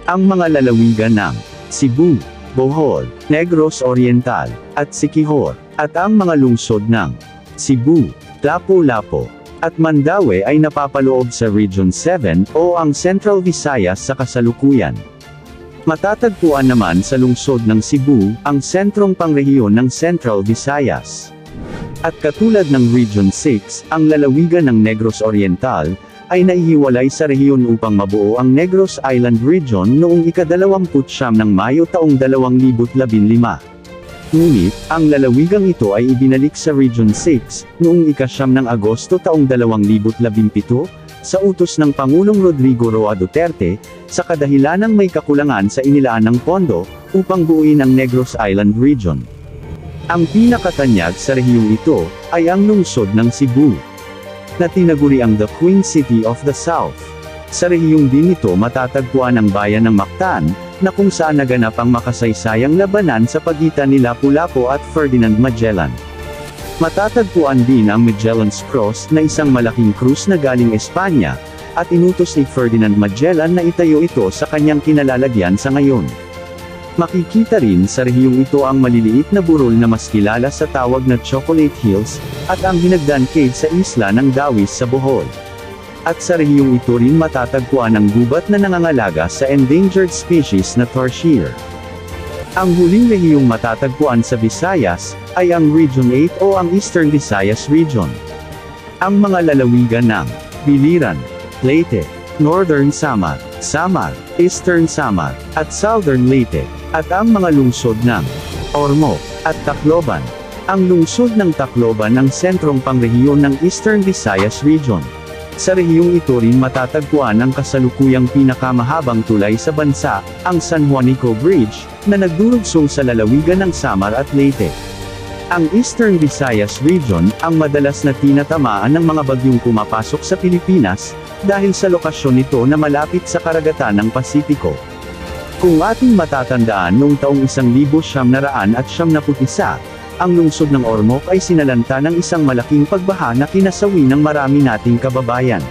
Ang mga lalawigan ng Cebu, Bohol, Negros Oriental, at Siquijor, at ang mga lungsod ng Cebu, Lapu-Lapu, at Mandaue ay napapaloob sa Region 7 o ang Central Visayas sa kasalukuyan. Matatagpuan naman sa lungsod ng Cebu, ang sentrong pangrehiyon ng Central Visayas. At katulad ng Region 6, ang lalawigan ng Negros Oriental, ay naihiwalay sa rehiyon upang mabuo ang Negros Island Region noong ika-29 ng Mayo taong 2015. Ngunit, ang lalawigang ito ay ibinalik sa Region 6, noong ika-9 ng Agosto taong 2017, sa utos ng Pangulong Rodrigo Roa Duterte, sa kadahilanang may kakulangan sa inilaan ng pondo, upang buuin ang Negros Island Region. Ang pinakatanyag sa rehiyong ito, ay ang lungsod ng Cebu, na tinaguri ang The Queen City of the South. Sa rehiyong din ito matatagpuan ang bayan ng Mactan, na kung saan naganap ang makasaysayang labanan sa pagitan ni Lapu-Lapu at Ferdinand Magellan. Matatagpuan din ang Magellan's Cross na isang malaking krus na galing Espanya, at inutos ni Ferdinand Magellan na itayo ito sa kanyang kinalalagyan sa ngayon. Makikita rin sa rehiyong ito ang maliliit na burol na mas kilala sa tawag na Chocolate Hills, at ang Hinagdan Cave sa isla ng Dawis sa Bohol. At sa rehiyong ito rin matatagpuan ang gubat na nangangalaga sa endangered species na tarsier. Ang huling rehiyong matatagpuan sa Visayas, ay ang Region 8 o ang Eastern Visayas Region. Ang mga lalawigan ng Biliran, Leyte, Northern Samar, Eastern Samar, at Southern Leyte, at ang mga lungsod ng Ormoc, at Tacloban. Ang lungsod ng Tacloban ang sentrong pangrehiyon ng Eastern Visayas Region. Sa rehiyong ito rin matatagpuan ang kasalukuyang pinakamahabang tulay sa bansa, ang San Juanico Bridge, na nagdurugsong sa lalawigan ng Samar at Leyte. Ang Eastern Visayas Region, ang madalas na tinatamaan ng mga bagyong pumapasok sa Pilipinas, dahil sa lokasyon nito na malapit sa karagatan ng Pasipiko. Kung ating matatandaan noong taong 1971, ang lungsod ng Ormoc ay sinalanta ng isang malaking pagbaha na kinasawi ng marami nating kababayan.